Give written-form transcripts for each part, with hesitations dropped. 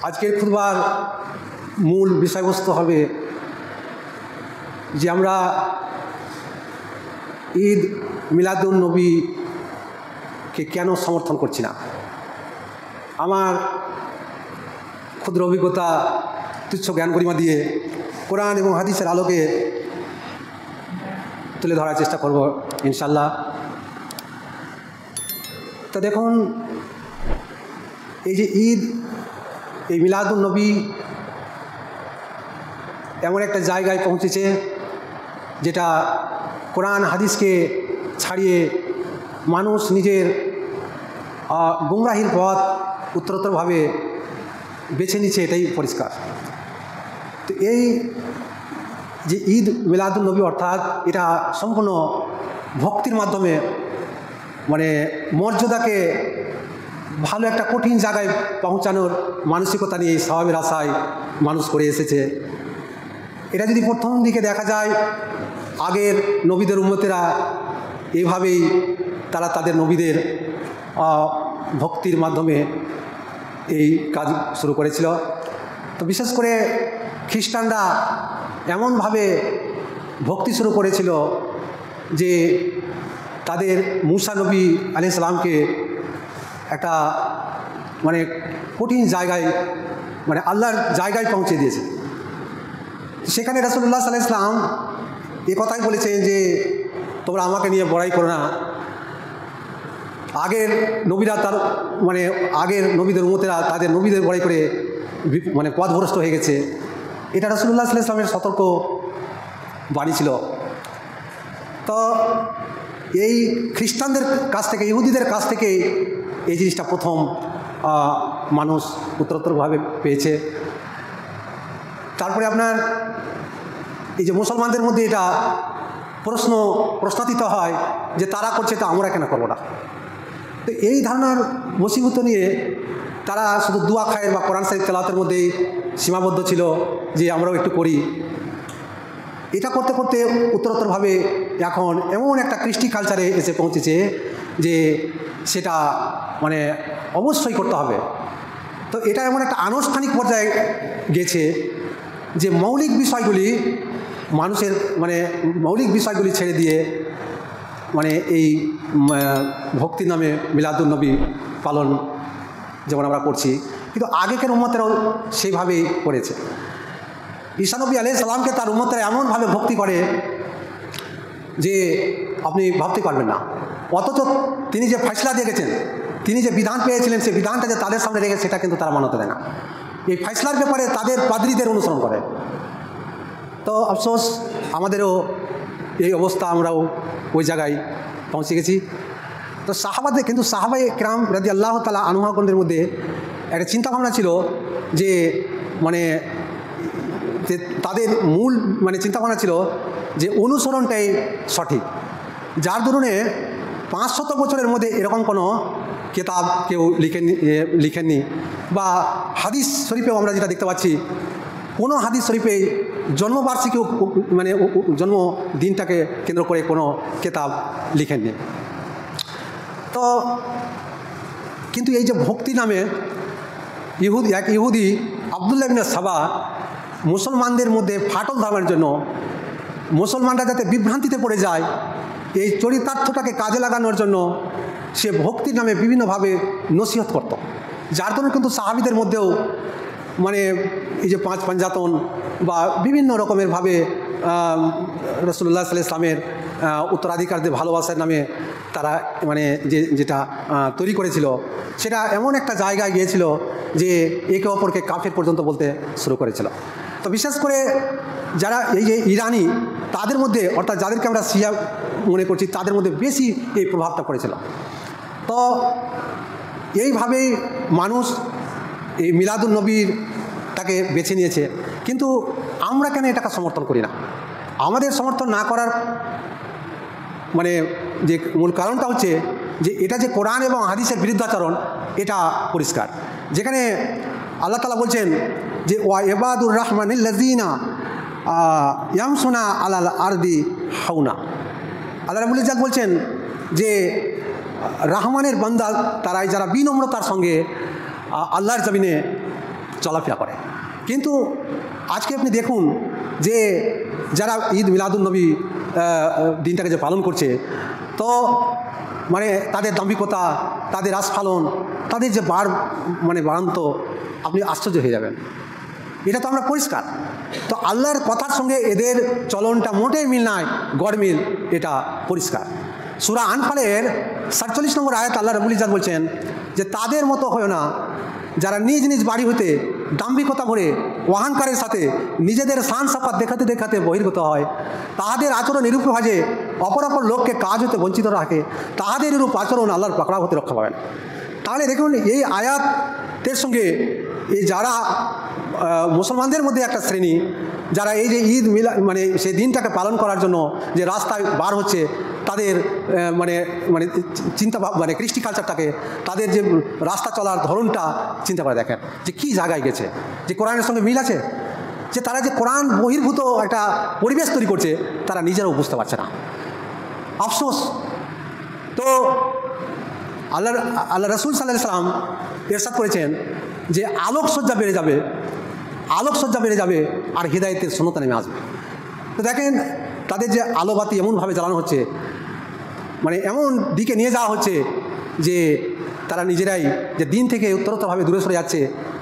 আজকের খুতবার মূল বিষয়বস্তু হবে যে আমরা ঈদ মিলাদুন নবীকে কেন সমর্থন করছি না। আমার ক্ষুদ্র অভিজ্ঞতা, তুচ্ছ জ্ঞান গরিমা দিয়ে কোরআন এবং হাদিসের আলোকে তুলে ধরার চেষ্টা করব ইনশাল্লাহ। তো দেখুন, এই যে ঈদ, এই মিলাদুন নবী এমন একটা জায়গায় পৌঁছেছে যেটা কোরআন হাদিসকে ছাড়িয়ে মানুষ নিজের গুমরাহির পথ উত্তরোত্তরভাবে বেছে নিচ্ছে, এটাই পরিষ্কার। তো এই যে ঈদ মিলাদুন নবী অর্থাৎ এটা সম্পূর্ণ ভক্তির মাধ্যমে মর্যাদাকে ভালো একটা কঠিন জায়গায় পৌঁছানোর মানসিকতা নিয়ে সওয়াবের আশায় মানুষ করে এসেছে। এটা যদি প্রথম দিকে দেখা যায়, আগের নবীদের উম্মতেরা এইভাবেই তারা তাদের নবীদের ভক্তির মাধ্যমে এই কাজ শুরু করেছিল। তো বিশেষ করে খ্রিস্টানরা এমনভাবে ভক্তি শুরু করেছিল যে তাদের মুসা নবী আলাইহিস সালামকে একটা কঠিন জায়গায় আল্লাহর জায়গায় পৌঁছে দিয়েছে। সেখানে রাসূলুল্লাহ সাল্লাল্লাহু আলাইহি ওয়াসাল্লাম এ কথাই বলেছেন যে তোমরা আমাকে নিয়ে বড়াই করো না। আগের নবীরা আগের নবীদের উম্মতেরা তাদের নবীদের বড়াই করে পথভ্রষ্ট হয়ে গেছে। এটা রাসূলুল্লাহ সাল্লাল্লাহু আলাইহি ওয়াসাল্লামের সতর্ক বাণী ছিল। তো এই খ্রিস্টানদের কাছ থেকে, ইহুদিদের কাছ থেকে এই জিনিসটা প্রথম মানুষ উত্তরোত্তরভাবে পেয়েছে। তারপরে আপনার এই যে মুসলমানদের মধ্যে এটা প্রশ্নাতীত হয় যে তারা করছে তো আমরা কেন করবো না। তো এই ধারণার বশীভূত নিয়ে তারা শুধু দুয়া খায়ের বা কোরআন শরীফ তেলাওয়াতের মধ্যেই সীমাবদ্ধ ছিল যে আমরাও একটু করি। এটা করতে করতে উত্তরোত্তরভাবে এখন এমন একটা কৃষ্টি কালচারে এসে পৌঁছেছে যে সেটা অবশ্যই করতে হবে। তো এটা এমন একটা আনুষ্ঠানিক পর্যায়ে গেছে যে মৌলিক বিষয়গুলি মানুষের মৌলিক বিষয়গুলি ছেড়ে দিয়ে এই ভক্তির নামে মিলাদুন নবী পালন যেমন আমরা করছি, কিন্তু আগেকার উম্মতেরাও সেইভাবেই করেছে। ঈসা নবী আলাইহিস সালামকে তার উম্মতেরা এমনভাবে ভক্তি করে যে আপনি ভাবতে পারবেন না। অথচ তিনি যে ফয়সলা দিয়ে গেছেন, তিনি যে বিধান পেয়েছিলেন, সেই বিধানটা যে তাদের সামনে রেখে সেটা কিন্তু তারা মানতে দেয় না। এই ফয়সলার ব্যাপারে তাদের পাদ্রীদের অনুসরণ করে। তো আফসোস, আমাদেরও এই অবস্থা, আমরাও ওই জায়গায় পৌঁছে গেছি। তো সাহাবায়ে কেরাম রাদিয়াল্লাহু তাআলা আনহুদের মধ্যে একটা চিন্তাভাবনা ছিল যে তাদের মূল চিন্তাভাবনা ছিল যে অনুসরণটাই সঠিক। যার দরুনে 500 বছরের মধ্যে এরকম কোনো কিতাব কেউ লিখেননি বা হাদিস শরীফেও আমরা যেটা দেখতে পাচ্ছি, কোনো হাদিস শরীফে জন্মবার্ষিকী জন্মদিনটাকে কেন্দ্র করে কোনো কিতাব লিখেননি। তো কিন্তু এই যে ভক্তি নামে ইহুদি আব্দুল্লাহ ইবনে সাবা মুসলমানদের মধ্যে ফাটল ধরানোর জন্য, মুসলমানরা যাতে বিভ্রান্তিতে পড়ে যায়, এই চরিতার্থটাকে কাজে লাগানোর জন্য সে ভক্তির নামে বিভিন্নভাবে নসিহত করত। যার জন্য কিন্তু সাহাবীদের মধ্যেও এই যে 5 পাঞ্জাতন বা বিভিন্ন রকমের ভাবে রাসূলুল্লাহ সাল্লাল্লাহু আলাইহি ওয়াসাল্লামের উত্তরাধিকারদের ভালোবাসার নামে তারা যেটা তৈরি করেছিল, সেটা এমন একটা জায়গায় গিয়েছিল যে একে অপরকে কাফের পর্যন্ত বলতে শুরু করেছিল। তো বিশেষ করে যারা এই যে ইরানি, তাদের মধ্যে, অর্থাৎ যাদেরকে আমরা শিয়া মনে করছি, তাদের মধ্যে বেশি এই প্রভাবটা পড়েছিল। তো এইভাবেই মানুষ এই মিলাদুন নবীটাকে বেছে নিয়েছে। কিন্তু আমরা কেন এটাকে সমর্থন করি না? আমাদের সমর্থন না করার যে মূল কারণটা হচ্ছে যে এটা যে কোরআন এবং হাদিসের বিরুদ্ধাচরণ, এটা পরিষ্কার। যেখানে আল্লাহ তাআলা বলছেন যে ওয়া ইবাদুর রহমানিল্লাযীনা ইয়ামশুনা আলাল আরদি হাওনা। আল্লাহ রাব্বুল ইজ্জাত বলছেন যে রহমানের বান্দা তারাই যারা বিনম্রতার সঙ্গে আল্লাহর জমিনে চলাফেরা করে। কিন্তু আজকে আপনি দেখুন যে যারা ঈদ মিলাদুন্নবী দিনটাকে যে পালন করছে, তো মানে তাদের দাম্ভিকতা, তাদের আস্ফালন, তাদের যে বাড়ান্ত, আপনি আশ্চর্য হয়ে যাবেন। এটা তো আমরা পরিষ্কার। তো আল্লাহর কথার সঙ্গে এদের চলনটা মোটেই মিল নাই, গড়মিল, এটা পরিষ্কার। সূরা আনফালের 47 নম্বর আয়াত আল্লাহ রাব্বুল ইজ্জত বলছেন যে তাদের মতো হয় না যারা নিজ নিজ বাড়ি হতে দাম্ভিকতা ভরে অহংকারের সাথে নিজেদের শান সাফাত দেখাতে দেখাতে বহির্গত হয়। তাহাদের আচরণ এরূপ হয় যে অপর লোককে কাজ হতে বঞ্চিত রাখে, তাহাদের এরূপ আচরণ আল্লাহর পাকড়াও হতে রক্ষা পাবেন। তাহলে দেখুন এই আয়াতের সঙ্গে এই যারা মুসলমানদের মধ্যে একটা শ্রেণী যারা এই যে ঈদ মানে সেই দিনটাকে পালন করার জন্য যে রাস্তায় বার হচ্ছে, তাদের মানে মানে চিন্তা মানে কৃষ্টি কালচারটাকে, তাদের যে রাস্তা চলার ধরনটা চিন্তা করে দেখেন যে কী জায়গায় গেছে, যে কোরআনের সঙ্গে মিল আছে, যে তারা যে কোরআন বহির্ভূত একটা পরিবেশ তৈরি করছে তারা নিজেরাও বুঝতে পারছে না। আফসোস। তো আল্লাহ রাসূল সাল্লাল্লাহু আলাইহি ওয়াসাল্লাম ইরশাদ করেছেন যে আলোকসজ্জা বেড়ে যাবে, আলোকসজ্জা বেড়ে যাবে আর হিদায়াতের শূন্যতা নেমে আসবে। তো দেখেন তাদের যে আলোবাতি এমনভাবে জ্বালানো হচ্ছে, মানে এমন দিকে নিয়ে যাওয়া হচ্ছে যে তারা নিজেরাই যে দিন থেকে উত্তরোত্তরভাবে দূরে সরে যাচ্ছে,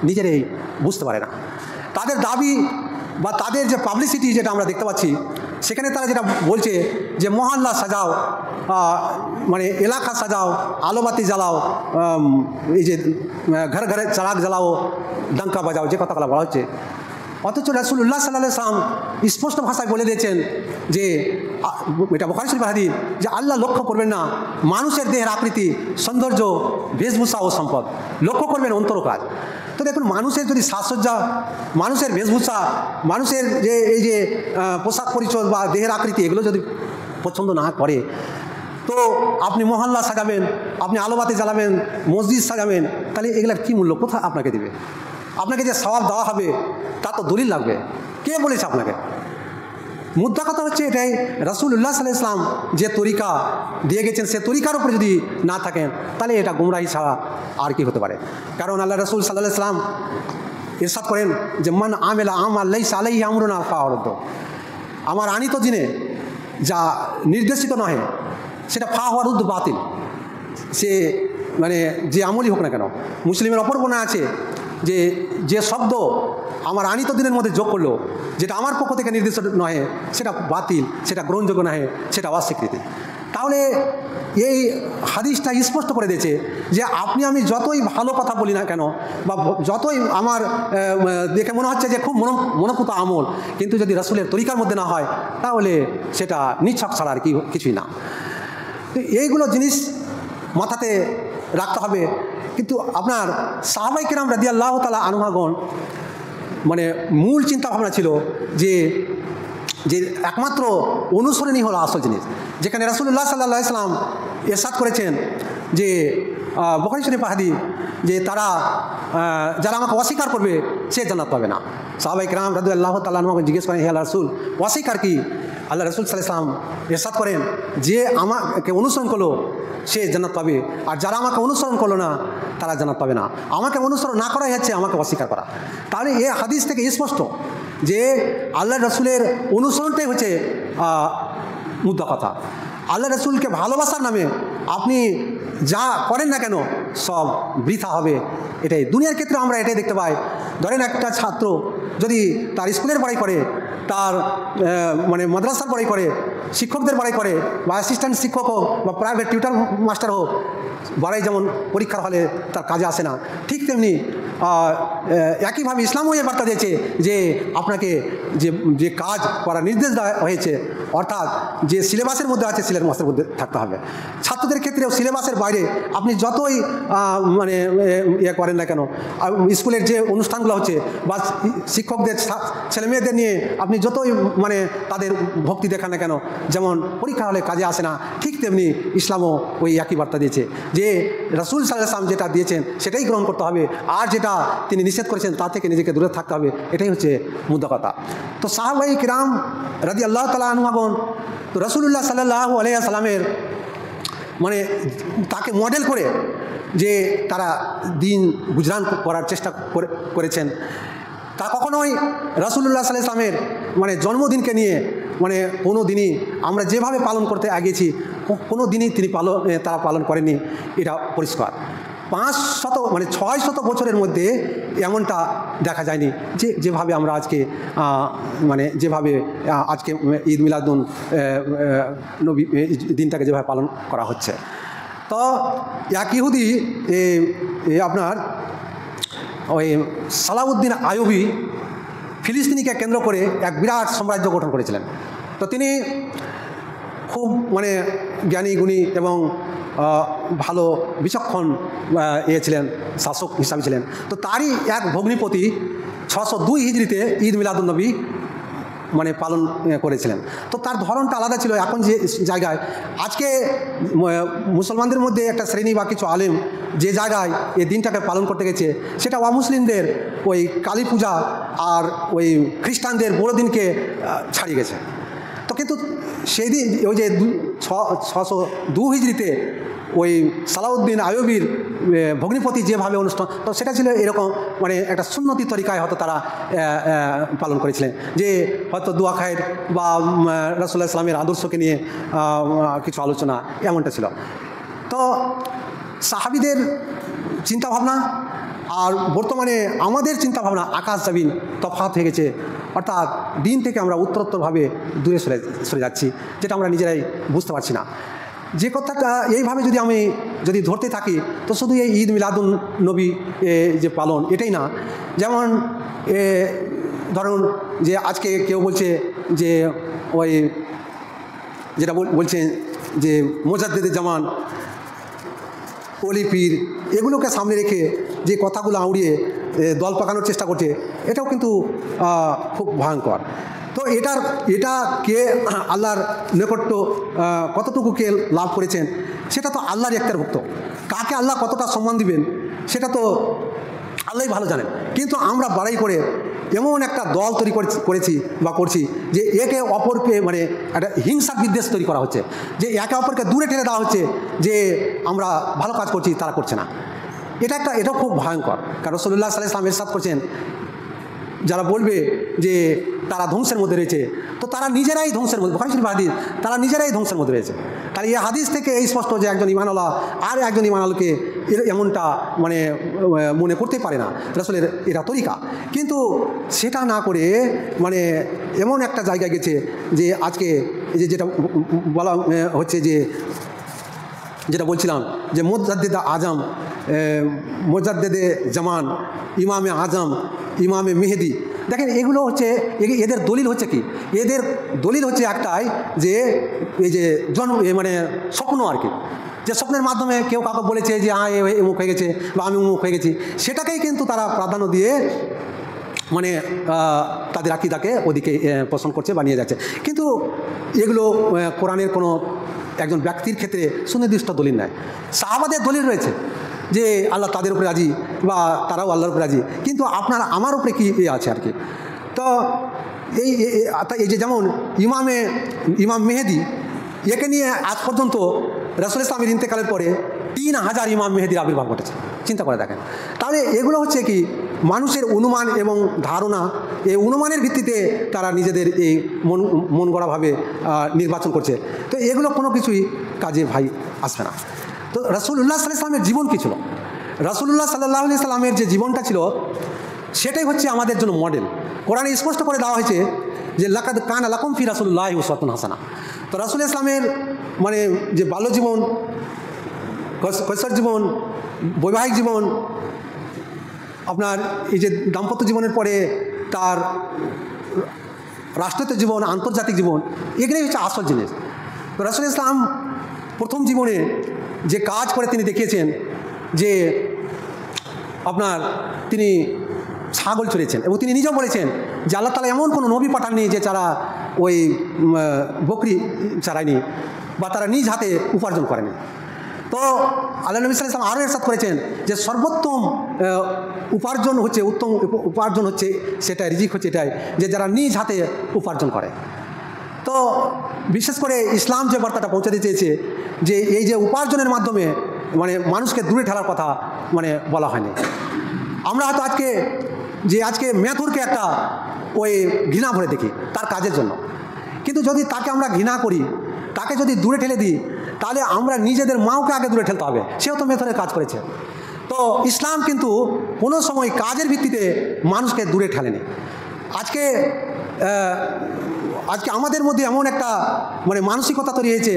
নিজেরাই বুঝতে পারে না। তাদের দাবি বা তাদের যে পাবলিসিটি যেটা আমরা দেখতে পাচ্ছি, সেখানে তারা যেটা বলছে যে মহল্লা সাজাও, মানে এলাকা সাজাও, আলোবাতি জ্বালাও, এই যে ঘরে ঘরে চারাক জ্বালাও, ডঙ্কা বাজাও, যে কথাগুলো বলা হচ্ছে। অথচ রাসূলুল্লাহ সাল্লাল্লাহু আলাইহি ওয়াসাল্লাম স্পষ্ট ভাষায় বলে দিয়েছেন যে এটা বুখারী শরীফের হাদিস যে আল্লাহ লক্ষ্য করবেন না মানুষের দেহের আকৃতি, সৌন্দর্য, বেশভূষা ও সম্পদ, লক্ষ্য করবেন অন্তর কাজ। তো দেখুন মানুষের যদি সাজসজ্জা, মানুষের বেশভূষা, মানুষের যে এই যে পোশাক পরিচয় বা দেহের আকৃতি, এগুলো যদি পছন্দ না করে, তো আপনি মহল্লা সাজাবেন, আপনি আলোবাতি জ্বালাবেন, মসজিদ সাজাবেন, তাহলে এগুলার কী মূল্য, কোথায় আপনাকে দেবে? আপনাকে যে সওয়াব দেওয়া হবে তা তো দলিল লাগবে। কে বলেছে আপনাকে? মুদ্রা কথা হচ্ছে এটাই, রাসূলুল্লাহ সাল্লাল্লাহু আলাইহি ওয়াসাল্লাম যে তরিকা দিয়ে গেছেন সে তরিকার উপরে যদি না থাকেন তাহলে এটা গুমরাহি ছাড়া আর কি হতে পারে। কারণ আল্লাহ রাসূল সাল্লাল্লাহু আলাইহি ওয়াসাল্লাম ইরশাদ করেন যে মান আমিলা আমাল লাইসা আলাইহি আমরুনা ফাহুয়া রাদ্দ। আমার আনিত দিনে যা নির্দেশিত নয় সেটা ফাহুয়া রাদ্দ, বাতিল। সে মানে যে আমলই হোক না কেন। মুসলিমের অপর বর্ণনা আছে যে যে শব্দ আমার আনিত দিনের মধ্যে যোগ করলো, যেটা আমার পক্ষ থেকে নির্দিষ্ট নয়, সেটা বাতিল, সেটা গ্রহণযোগ্য নয়, সেটা অস্বীকৃতি। তাহলে এই হাদিসটা স্পষ্ট করে দিয়েছে যে আপনি আমি যতই ভালো কথা বলি না কেন বা যতই আমার দেখে মনে হচ্ছে যে খুব মনোপুত আমল, কিন্তু যদি রাসূলের তরিকার মধ্যে না হয় তাহলে সেটা নিছক ছাড়া আর কিছুই না। তো এইগুলো জিনিস মাথাতে রাখতে হবে। কিন্তু আপনার সাহাবায়ে কেরাম রাদিয়াল্লাহু তাআলা আনহুগণ মানে মূল চিন্তা ভাবনা ছিল যে যে একমাত্র অনুসরণই হলো আসল জিনিস। যেখানে রাসূলুল্লাহ সাল্লাল্লাহু আলাইহি ওয়াসাল্লাম ইরশাদ করেছেন যে বুখারী শরীফের হাদিস যে তারা যারা আমাকে অস্বীকার করবে সে জান্নাত পাবে না। সাহাবায়ে কেরাম রাদিয়াল্লাহু তাআলা আনহুকে জিজ্ঞেস করেন, হে আল্লাহর রাসূল, অস্বীকার কি? আল্লাহ রাসূল সাল্লাল্লাহু আলাইহি ওয়াসাল্লাম ইরশাদ করেন যে আমাকে অনুসরণ করলো সে জান্নাত পাবে, আর যারা আমাকে অনুসরণ করলো না তারা জান্নাত পাবে না। আমাকে অনুসরণ না করাই হচ্ছে আমাকে অস্বীকার করা। তাহলে এই হাদিস থেকে স্পষ্ট যে আল্লাহ রাসূলের অনুসরণটাই হচ্ছে মুদ্রা কথা। আল্লাহ রাসূলকে ভালোবাসার নামে আপনি যা করেন না কেন সব বৃথা হবে। এটাই দুনিয়ার ক্ষেত্রে আমরা এটাই দেখতে পাই। ধরেন একটা ছাত্র যদি তার স্কুলের পড়াই করে, তার মানে মাদ্রাসার পড়াই করে, শিক্ষকদের পড়াই করে, বা অ্যাসিস্ট্যান্ট শিক্ষক হোক বা প্রাইভেট টিউটার মাস্টার হোক, বাড়াই যেমন পরীক্ষার হলে তার কাজে আসে না, ঠিক তেমনি একইভাবে ইসলামও এই বার্তা দিয়েছে যে আপনাকে যে কাজ করার নির্দেশ দেওয়া হয়েছে, অর্থাৎ যে সিলেবাসের মধ্যে আছে সিলেবাসের মধ্যে থাকতে হবে। ছাত্রদের ক্ষেত্রেও সিলেবাসের বাইরে আপনি যতই মানে ইয়ে করেন না কেন, স্কুলের যে অনুষ্ঠানগুলো হচ্ছে বা শিক্ষকদের ছেলেমেয়েদের নিয়ে আপনি যতই মানে তাদের ভক্তি দেখান না কেন, যেমন পরীক্ষা হলে কাজে আসে না, ঠিক তেমনি ইসলামও ওই একই বার্তা দিয়েছে যে রাসূল সাল্লাল্লাহু আলাইহি ওয়াসাল্লাম যেটা দিয়েছেন সেটাই গ্রহণ করতে হবে, আর যেটা তিনি নিষেধ করেছেন তা থেকে নিজেকে দূরে থাকতে হবে। এটাই হচ্ছে মুদ্রা কথা। তো সাহাবায়ে কিরাম রাদিয়াল্লাহু তাআলা আনহুগণ তো রাসূলুল্লাহ সাল্লাল্লাহু আলাইহি ওয়াসাল্লামের মানে তাকে মডেল করে যে তারা দিন গুজরান করার চেষ্টা করেছেন। তা কখনোই রাসূলুল্লাহ সাল্লাল্লাহু আলাইহি ওয়াসাল্লামের মানে জন্মদিনকে নিয়ে মানে কোনো দিনই আমরা যেভাবে পালন করতে আগিয়েছি কোনো দিনই তারা পালন করেনি, এটা পরিষ্কার। 500 মানে 600 বছরের মধ্যে এমনটা দেখা যায়নি যেভাবে আমরা আজকে মানে যেভাবে আজকে ঈদ মিলাদুন নবী দিনটাকে যেভাবে পালন করা হচ্ছে। তো এক ইহুদি আপনার ওই সালাউদ্দিন আইয়ুবী ফিলিস্তিনিকে কেন্দ্র করে এক বিরাট সাম্রাজ্য গঠন করেছিলেন। তো তিনি খুব মানে জ্ঞানী গুণী এবং ভালো বিচক্ষণ ছিলেন, শাসক হিসাবে ছিলেন। তো তারই এক ভগ্নিপতি 602 হিজরিতে ঈদ মিলাদুন নবী মানে পালন করেছিলেন। তো তার ধরনটা আলাদা ছিল। এখন যে জায়গায় আজকে মুসলমানদের মধ্যে একটা শ্রেণী বা কিছু আলেম যে জায়গায় এই দিনটাকে পালন করতে গেছে, সেটা অমুসলিমদের ওই কালী পূজা আর ওই খ্রিস্টানদের বড়দিনকে ছাড়িয়ে গেছে। তো কিন্তু সেই দিন ওই যে 602 হিজরিতে ওই সালাউদ্দিন আইয়ুবীর ভগ্নিপতি যেভাবে অনুষ্ঠান, তো সেটা ছিল এরকম মানে একটা সুন্নতি তরিকায় হয়তো তারা পালন করেছিলেন, যে হয়তো দোয়া খায়ের বা রাসূলুল্লাহ সাল্লামের আদর্শকে নিয়ে কিছু আলোচনা, এমনটা ছিল। তো সাহাবীদের চিন্তাভাবনা আর বর্তমানে আমাদের চিন্তাভাবনা আকাশ জমিন তফাৎ হয়ে গেছে। অর্থাৎ দিন থেকে আমরা উত্তরোত্তরভাবে দূরে সরে যাচ্ছি, যেটা আমরা নিজেরাই বুঝতে পারছি না। যে কথাটা এইভাবে যদি ধরতে থাকি, তো শুধু এই ঈদ মিলাদুন নবী যে পালন এটাই না। যেমন ধরুন যে আজকে কেউ বলছে যে ওই যেটা বলছে যে মুজাদ্দিদে জামান, অলি পীর, এগুলোকে সামনে রেখে যে কথাগুলো আউড়িয়ে দল পাকানোর চেষ্টা করছে, এটাও কিন্তু খুব ভয়ঙ্কর। তো এটা কে আল্লাহর নৈকট্য কতটুকু কে লাভ করেছেন, সেটা তো আল্লাহর এখতিয়ারভুক্ত। কাকে আল্লাহ কতটা সম্মান দিবেন সেটা তো আল্লাহই ভালো জানেন। কিন্তু আমরা বাড়াই করে এমন একটা দল তৈরি করেছি বা করছি যে একে অপরকে মানে একটা হিংসা বিদ্বেষ তৈরি করা হচ্ছে, যে একে অপরকে দূরে ঠেলে দেওয়া হচ্ছে, যে আমরা ভালো কাজ করছি তারা করছে না। এটাও খুব ভয়ঙ্কর। কারণ রাসূলুল্লাহ সাল্লাল্লাহু আলাইহি ওয়াসাল্লাম ইরশাদ করছেন, যারা বলবে যে তারা ধ্বংসের মধ্যে রয়েছে, তো তারা নিজেরাই ধ্বংসের মধ্যে, বুখারী শরীফ হাদিস, তারা নিজেরাই ধ্বংসের মধ্যে রয়েছে। তাহলে এই হাদিস থেকে এই স্পষ্ট যে একজন ঈমানওয়ালা আর একজন ঈমানওয়ালাকে এমনটা মানে মনে করতে পারে না, রাসূলের এটা তরিকা। কিন্তু সেটা না করে মানে এমন একটা জায়গায় গেছে যে আজকে এই যেটা বলা হচ্ছে, যেটা বলছিলাম যে মুজাদ্দিদে আজম, মুজাদ্দিদে জামান, ইমামে আজম, ইমামে মেহেদি, দেখেন এগুলো হচ্ছে এদের দলিল হচ্ছে কি? এদের দলিল হচ্ছে একটাই, যে এই যে মানে স্বপ্ন আর কি, যে স্বপ্নের মাধ্যমে কেউ কাউকে বলেছে যে এমুক হয়ে গেছে বা আমি উমুক হয়ে গেছি, সেটাকেই কিন্তু তারা প্রাধান্য দিয়ে মানে তাদের আকীদাকে ওদিকে পোষণ করছে বা নিয়ে যাচ্ছে। কিন্তু এগুলো কোরআনের কোনো একজন ব্যক্তির ক্ষেত্রে সুনির্দিষ্ট দলিল নাই। সাহাবাদের দলিল রয়েছে যে আল্লাহ তাদের উপরে রাজি বা তারাও আল্লাহর উপরে রাজি, কিন্তু আমার উপরে কি আছে আর কি। তো এই যে যেমন ইমাম মেহেদি, একে নিয়ে আজ পর্যন্ত রাসূল ইসলামের ইন্তেকালের পরে 3000 ইমাম মেহেদির আবির্ভাব ঘটেছে। চিন্তা করে দেখেন। তাহলে এগুলো হচ্ছে কি মানুষের অনুমান এবং ধারণা, এই অনুমানের ভিত্তিতে তারা নিজেদের এই মন গড়াভাবে নির্বাচন করছে। তো এগুলো কোনো কিছুই কাজে ভাই আসবে না। তো রাসূলুল্লাহ সাল্লাল্লাহু আলাইহি ওয়াসাল্লামের জীবন কী ছিল? রাসূলুল্লাহ সাল্লাল্লাহু আলাইহি ওয়াসাল্লামের যে জীবনটা ছিল, সেটাই হচ্ছে আমাদের জন্য মডেল। কোরআনে স্পষ্ট করে দেওয়া হয়েছে যে লাকাদ কানা লাকুম ফি রাসূলিল্লাহি উসওয়াতুন হাসানা। তো রাসূল ইসলামের মানে যে বাল্য জীবন, কৈশোর জীবন, বৈবাহিক জীবন, আপনার এই যে দাম্পত্য জীবনের পরে তার রাষ্ট্রীয় জীবন, আন্তর্জাতিক জীবন, এগুলোই হচ্ছে আসল জিনিস। তো রাসূল ইসলাম প্রথম জীবনে যে কাজ করে তিনি দেখিয়েছেন, যে আপনার তিনি ছাগল চড়িয়েছেন, এবং তিনি নিজেও বলেছেন যে আল্লাহ তাআলা এমন কোনো নবী পাঠাননি যে যারা ওই বকরি চড়ায়নি বা তারা নিজ হাতে উপার্জন করেনি। তো আল্লাহ নবী সাল্লাল্লাহু আলাইহি ওয়াসাল্লাম আরও ইরশাদ করেছেন যে সর্বোত্তম উপার্জন হচ্ছে, উত্তম উপার্জন হচ্ছে সেটা, রিজিক হচ্ছে এটাই যে যারা নিজ হাতে উপার্জন করে। তো তো বিশেষ করে ইসলাম যে বার্তাটা পৌঁছাতে চেয়েছে যে এই যে উপার্জনের মাধ্যমে মানে মানুষকে দূরে ঠেলার কথা মানে বলা হয়নি। আমরা হয়তো আজকে মেথুরকে একটা ওই ঘৃণা ভরে দেখি তার কাজের জন্য, কিন্তু যদি তাকে আমরা ঘৃণা করি, তাকে যদি দূরে ঠেলে দিই, তাহলে আমরা নিজেদের মাওকে আগে দূরে ঠেলতে হবে। সেও তো মেথরের কাজ করেছে। তো ইসলাম কিন্তু কোনো সময় কাজের ভিত্তিতে মানুষকে দূরে ঠেলেনি। আজকে আমাদের মধ্যে এমন একটা মানে মানসিকতা তৈরি হয়েছে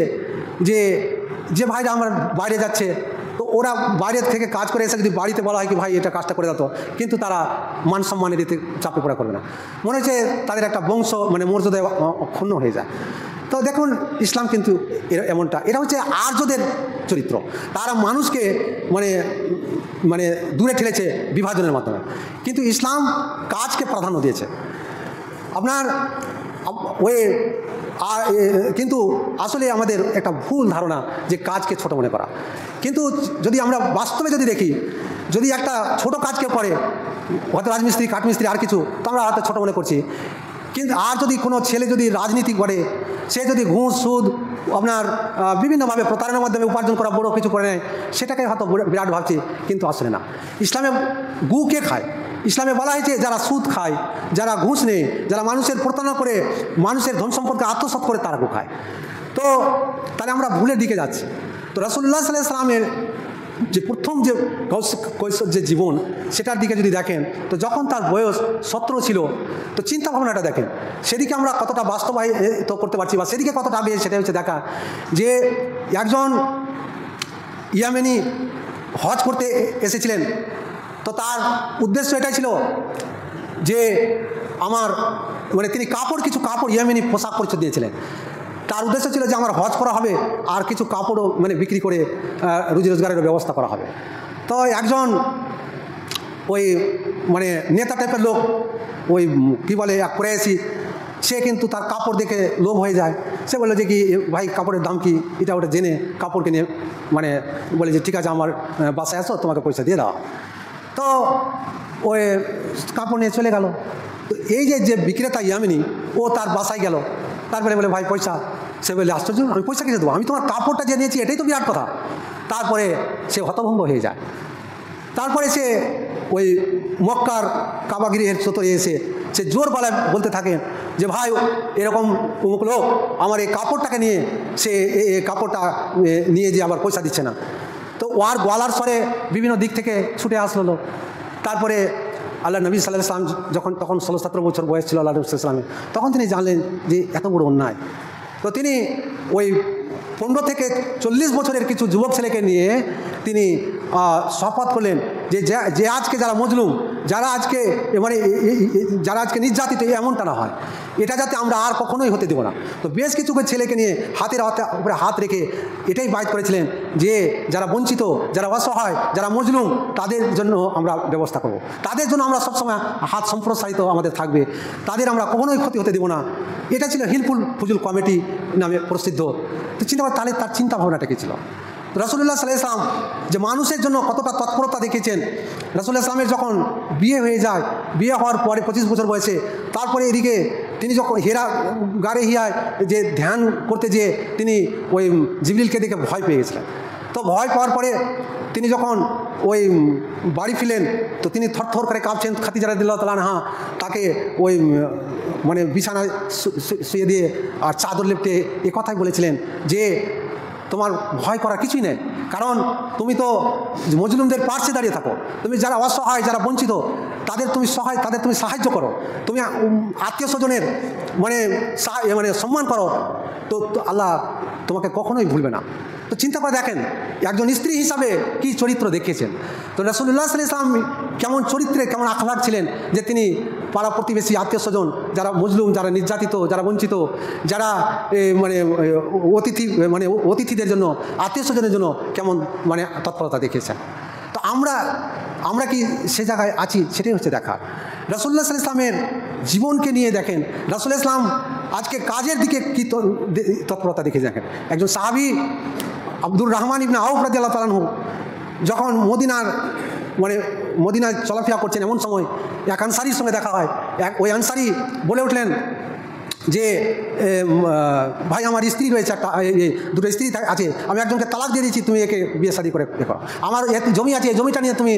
যে ভাইরা আমার বাইরে যাচ্ছে, তো ওরা বাইরে থেকে কাজ করে এসে যদি বাড়িতে বলা হয় কি ভাই এটা কাজটা করে দাও, কিন্তু তারা মান সম্মানের দিতে চাপে পড়া করবে না। মনে হচ্ছে তাদের একটা বংশ মানে মর্যাদা ক্ষুণ্ণ হয়ে যায়। তো দেখুন ইসলাম কিন্তু এমনটা, এটা হচ্ছে আর্যদের চরিত্র। তারা মানুষকে মানে দূরে ঠেলেছে বিভাজনের মাধ্যমে, কিন্তু ইসলাম কাজকে প্রাধান্য দিয়েছে। আপনার কিন্তু আসলে আমাদের একটা ভুল ধারণা যে কাজকে ছোট মনে করা। কিন্তু যদি আমরা বাস্তবে যদি দেখি, যদি একটা ছোট কাজকে করে হয়তো রাজমিস্ত্রি, কাঠমিস্ত্রি আর কিছু, তো আমরা হয়তো ছোটো মনে করছি। কিন্তু আর যদি কোনো ছেলে যদি রাজনীতি করে, সে যদি ঘুষ সুদ আপনার বিভিন্নভাবে প্রতারণার মাধ্যমে উপার্জন করা বড় কিছু করে নেয়, সেটাকে হয়তো বিরাট ভাবছি, কিন্তু আসলে না। ইসলামে গু কে খায়? ইসলামে বলা হয়েছে যারা সুদ খায়, যারা ঘুষ নেয়, যারা মানুষের প্রতারণা করে মানুষের ধন সম্পদকে আত্মসাৎ করে, তারা গু খায়। তো তাহলে আমরা ভুলের দিকে যাচ্ছি। তো রাসূলুল্লাহ সাল্লাল্লাহু আলাইহি ওয়াসাল্লামের যে প্রথম যে কৈশোর যে জীবন, সেটার দিকে যদি দেখেন, তো যখন তার বয়স 17 ছিল, তো চিন্তা ভাবনাটা দেখেন, সেদিকে আমরা কতটা বাস্তবায়িত করতে পারছি বা সেদিকে কতটা আগে, সেটা হচ্ছে দেখা যে একজন ইয়ামেনি হজ করতে এসেছিলেন। তো তার উদ্দেশ্য এটাই ছিল যে আমার মানে তিনি কিছু কাপড় ইয়ামেনি পোশাক পরিচ্ছদ দিয়েছিলেন। তার উদ্দেশ্য ছিল যে আমার হজ করা হবে আর কিছু কাপড়ও মানে বিক্রি করে রুজি রোজগারের ব্যবস্থা করা হবে। তো একজন ওই মানে নেতা টাইপের লোক, ওই কী বলে এক কুরাইশি, সে কিন্তু তার কাপড় দেখে লোভ হয়ে যায়। সে বললো যে কি ভাই কাপড়ের দাম কি, এটা ওটা জেনে কাপড় কিনে মানে বলে যে ঠিক আছে আমার বাসায় আসো, তোমাকে পয়সা দিয়ে দাও। তো ওই কাপড় নিয়ে চলে গেল। তো এই যে বিক্রেতা ইয়ামিনী, ও তার বাসায় গেল, তারপরে বলে ভাই পয়সা। সে বলে আশ্চর্য, আমি পয়সা কিনে দেবো, আমি তোমার কাপড়টা যে নিয়েছি এটাই তো বিরাট কথা। তারপরে সে হতভম্ব হয়ে যায়। তারপরে সে ওই মক্কার কাবাগিরির চত্বরে এসে সে জোর গলায় বলতে থাকে যে ভাই এরকম অমুক লোক আমার এই কাপড়টাকে নিয়ে সে এই কাপড়টা নিয়ে যে আবার পয়সা দিচ্ছে না। তো ওর গলার স্বরে বিভিন্ন দিক থেকে ছুটে আসলো লোক। তারপরে আল্লাহ নবী সাল্লাল্লাহু আলাইহি ওয়াসাল্লাম যখন 16-17 বছর বয়স ছিল আল্লাহ নবী সাল্লাল্লাহু আলাইহি ওয়াসাল্লামের, তখন তিনি জানলেন যে এত বড় অন্যায়। তো তিনি ওই 15 থেকে 40 বছরের কিছু যুবক ছেলেকে নিয়ে তিনি শপথ করলেন যে আজকে যারা মজলুম, যারা আজকে নির্যাতিত, এমনটা না হয়, এটা যাতে আমরা আর কখনোই হতে দেব না। তো বেশ কিছু ছেলেকে নিয়ে হাতের উপরে হাত রেখে এটাই বাইত করেছিলেন যে যারা বঞ্চিত, যারা অসহায়, যারা মজলুম, তাদের জন্য আমরা ব্যবস্থা করব, তাদের জন্য আমরা সবসময় হাত সম্প্রসারিত আমাদের থাকবে, তাদের আমরা কখনোই ক্ষতি হতে দেব না। এটা ছিল হিলফুল ফুজুল কমিটি নামে প্রসিদ্ধ। তো চিন্তা করেন তাহলে তার চিন্তা ভাবনাটা কী ছিল। রাসূলুল্লাহ সাল্লাল্লাহু আলাইহি ওয়াসাল্লাম যে মানুষের জন্য কতটা তৎপরতা দেখিয়েছেন। রাসূলুল্লাহ সাল্লামের যখন বিয়ে হয়ে যায়, বিয়ে হওয়ার পরে 25 বছর বয়সে, তারপরে এদিকে তিনি যখন গারে হিয়ায় যে ধ্যান করতে যেয়ে তিনি ওই জিবরিলকে দেখে ভয় পেয়ে গেছিলেন। তো ভয় পাওয়ার পরে তিনি যখন ওই বাড়ি ফিরলেন, তো তিনি থরথর করে কাঁপছেন। খাদিজা রাদিয়াল্লাহু তাআলা আনহা তাকে ওই মানে বিছানায় শুয়ে দিয়ে আর চাদর লেপটে এ কথাই বলেছিলেন যে তোমার ভয় করার কিছুই নেই, কারণ তুমি তো মজলুমদের পার্শ্বে দাঁড়িয়ে থাকো, তুমি যারা অসহায়, যারা বঞ্চিত, তাদের তুমি সাহায্য করো, তুমি আত্মীয় স্বজনের মানে সম্মান করো, তো আল্লাহ তোমাকে কখনোই ভুলবে না। তো চিন্তা করে দেখেন একজন স্ত্রী হিসাবে কি চরিত্র দেখিয়েছেন। তো রাসূলুল্লাহ সাল্লাল্লাহু আলাইহি ওয়াসাল্লাম কেমন চরিত্রে, কেমন আখলাক ছিলেন যে তিনি পাড়া প্রতিবেশী, আত্মীয় স্বজন, যারা মজলুম, যারা নির্যাতিত, যারা বঞ্চিত, যারা অতিথিদের জন্য, আত্মীয় স্বজনের জন্য কেমন তৎপরতা দেখিয়েছেন। তো আমরা কি সে জায়গায় আছি, সেটাই হচ্ছে দেখা। রাসূলুল্লাহ সাল্লাল্লাহু আলাইহি ওয়াসাল্লামের জীবনকে নিয়ে দেখেন, রাসূলুল্লাহ সাল্লাল্লাহু আলাইহি ওয়াসাল্লাম আজকে কাজের দিকে কী তৎপরতা দেখে দেখেন। একজন সাহাবী আব্দুর রহমান ইবনে আউফ রাদিয়াল্লাহু তাআলা আনহু যখন মদিনায় চলাফেরা করছেন, এমন সময় এক আনসারীর সঙ্গে দেখা হয়। ওই আনসারী বলে উঠলেন যে ভাই আমার স্ত্রী রয়েছে, একটা দুটো স্ত্রী আছে, আমি একজনকে তালাক দিয়ে দিচ্ছি, তুমি একে বিয়ে শাদী করে করো, আমার জমি আছে, এই জমিটা নিয়ে তুমি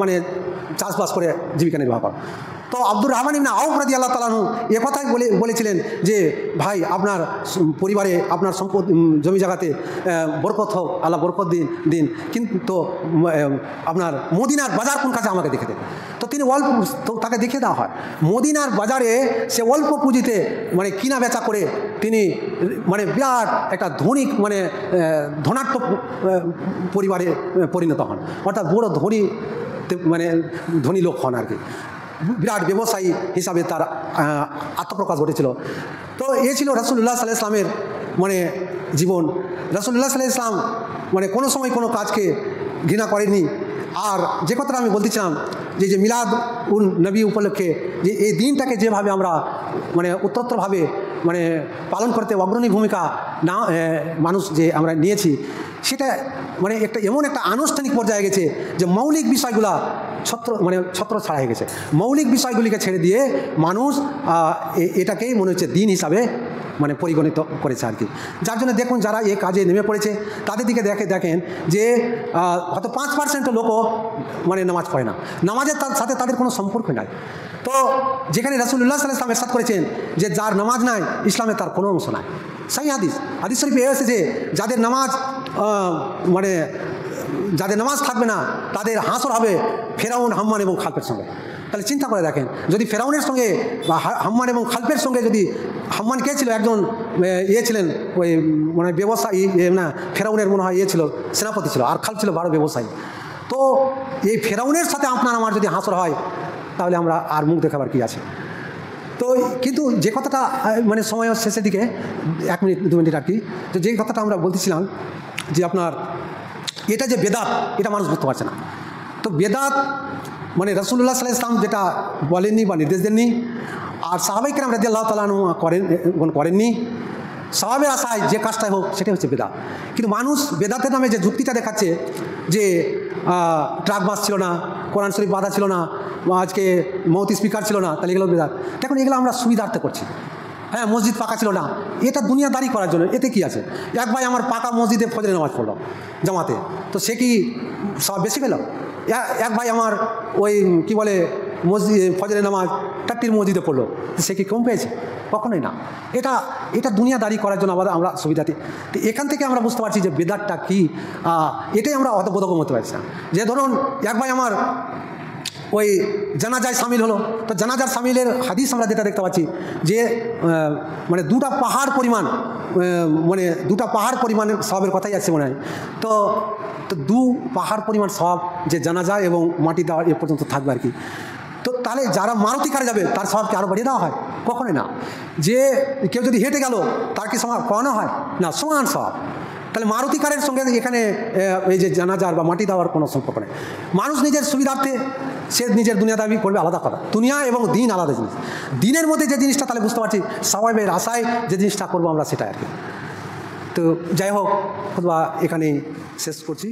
মানে চাষবাস করে জীবিকা নির্বাহ করো। তো আব্দুর রহমান ইবনে আউফ রাদিয়াল্লাহু তাআলা আনহু কথাই বলেছিলেন যে ভাই আপনার পরিবারে আপনার সম্পদ জমি জায়গাতে বরকত হোক, আল্লাহ বরকত দিন, কিন্তু আপনার মদিনার বাজার কোন কাছে আমাকে দেখে দেন। তো তিনি তাকে দেখে দেওয়া হয় মদিনার বাজারে, সে অল্প পুঁজিতে মানে কিনা বেচা করে তিনি মানে বিরাট একটা ধনী মানে ধনাঢ্য পরিবারে পরিণত হন, অর্থাৎ বড় মানে ধনী লোক হন আর কি। বিরাট ব্যবসায়ী হিসাবে তার আত্মপ্রকাশ ঘটেছিল। তো এ ছিল রাসূলুল্লাহ সাল্লাল্লাহু আলাইহি ওয়াসাল্লামের মানে জীবন। রাসূলুল্লাহ সাল্লাল্লাহু আলাইহি ওয়াসাল্লাম মানে কোনো সময় কোনো কাজকে ঘৃণা করেননি। আর যে কথাটা আমি বলতেছিলাম যে মিলাদ উন নবী উপলক্ষে যে এই দিনটাকে যেভাবে আমরা মানে উত্তরোত্তরভাবে মানে পালন করতে অগ্রণী ভূমিকা না মানুষ যে আমরা নিয়েছি, সেটা মানে এমন একটা আনুষ্ঠানিক পর্যায়ে গেছে যে মৌলিক বিষয়গুলা ছত্র ছাড়া হয়ে গেছে। মৌলিক বিষয়গুলিকে ছেড়ে দিয়ে মানুষ এটাকেই মনে হচ্ছে দিন হিসাবে মানে পরিগণিত করেছে আর কি। যার জন্য দেখুন যারা এই কাজে নেমে পড়েছে তাদের দিকে দেখেন যে হয়তো 5% লোকও মানে নামাজ পড়ে না, নামাজের সাথে তাদের কোনো সম্পর্ক নাই। তো যেখানে রাসূলুল্লাহ সাল্লাল্লাহু আলাইহি ওয়াসাল্লাম ইরশাদ করেছেন যে যার নামাজ নাই ইসলামে তার কোনো অংশ নাই। সেই হাদিস শরীফে এসেছে যাদের নামাজ মানে যাদের নামাজ থাকবে না তাদের হাসর হবে ফেরাউন, হাম্মান এবং খালপের সঙ্গে। তাহলে চিন্তা করে দেখেন, যদি ফেরাউনের সঙ্গে বা হাম্মান এবং খালপের সঙ্গে, যদি হাম্মান কে ছিল একজন ছিলেন ওই মানে ব্যবসায়ী না, ফেরাউনের মনে হয় ছিল সেনাপতি ছিল, আর খাল ছিল বড় ব্যবসায়ী। তো এই ফেরাউনের সাথে আপনার আমার যদি হাসর হয় তাহলে আমরা আর মুখ দেখাবার কি আছে। তো কিন্তু যে কথাটা মানে সময় শেষের দিকে 1 মিনিট 2 মিনিট আর কি, তো যে কথাটা আমরা বলতেছিলাম যে আপনার এটা যে বেদাত, এটা মানুষ বুঝতে পারছে না। তো বেদাত মানে রাসূলুল্লাহ সাল্লাল্লাহু আলাইহি ওয়াসাল্লাম যেটা বলেননি বা নির্দেশ দেননি, আর সাহাবায়ে কেরাম রাদিয়াল্লাহু তাআলা আনহু করেননি, সাহাবের আশায় যে কাজটাই হোক সেটাই হচ্ছে বেদাত। কিন্তু মানুষ বেদাতের নামে যে যুক্তিটা দেখাচ্ছে যে ট্রাক বাস ছিল না, কোরআন শরীফ বাধা ছিল না, আজকে মৌত স্পিকার ছিল না, তাহলে এগুলো বেদাত। দেখুন এগুলো আমরা সুবিধার্থে করছি। হ্যাঁ, মসজিদ পাকা ছিল না, এটা দুনিয়াদারি করার জন্য, এতে কি আছে? এক ভাই আমার পাকা মসজিদে ফজরের নামাজ পড়লো জামাতে, তো সে কি সব বেশি পেল? এক ভাই আমার ওই কি বলে মসজিদ ফজরের নামাজ টাট্টির মসজিদে পড়লো, সে কি কম পেয়েছে? কখনোই না। এটা দুনিয়াদারি করার জন্য আবার আমরা সুবিধাতে। তো এখান থেকে আমরা বুঝতে পারছি যে বেদাতটা কী, এটাই আমরা অত বোধগম্য হতে পারছি না। যে ধরুন এক ভাই আমার ওই জানাজায় সামিল হলো, তো জানাজার সামিলের হাদিস আমরা যেটা দেখতে পাচ্ছি যে মানে 2টা পাহাড় পরিমাণ মানে 2টা পাহাড় পরিমাণের সওয়াবের কথাই আছে মনে হয়। তো 2 পাহাড় পরিমাণ সওয়াব যে জানাজা এবং মাটি দেওয়া এ পর্যন্ত থাকবে আর কি। তো তাহলে যারা মারুতি কারে যাবে তার সওয়াবকে আরও বাড়িয়ে দেওয়া হয়? কখনোই না। যে কেউ যদি হেঁটে গেল তার কি সওয়াব কমানো হয়? না, সমান সওয়াব। তাহলে মারুতি কারের সঙ্গে এখানে এই যে জানাজার বা মাটি দেওয়ার কোনো সম্পর্ক নেই। মানুষ নিজের সুবিধার্থে সে নিজের দুনিয়া দাবি করবে, আলাদা কথা। দুনিয়া এবং দিন আলাদা জিনিস। দিনের মধ্যে যে জিনিসটা তাহলে বুঝতে পারছি সওয়াবের আশায় যে জিনিসটা করবো আমরা সেটাই আর কি। তো যাই হোক, খুতবা এখানেই শেষ করছি।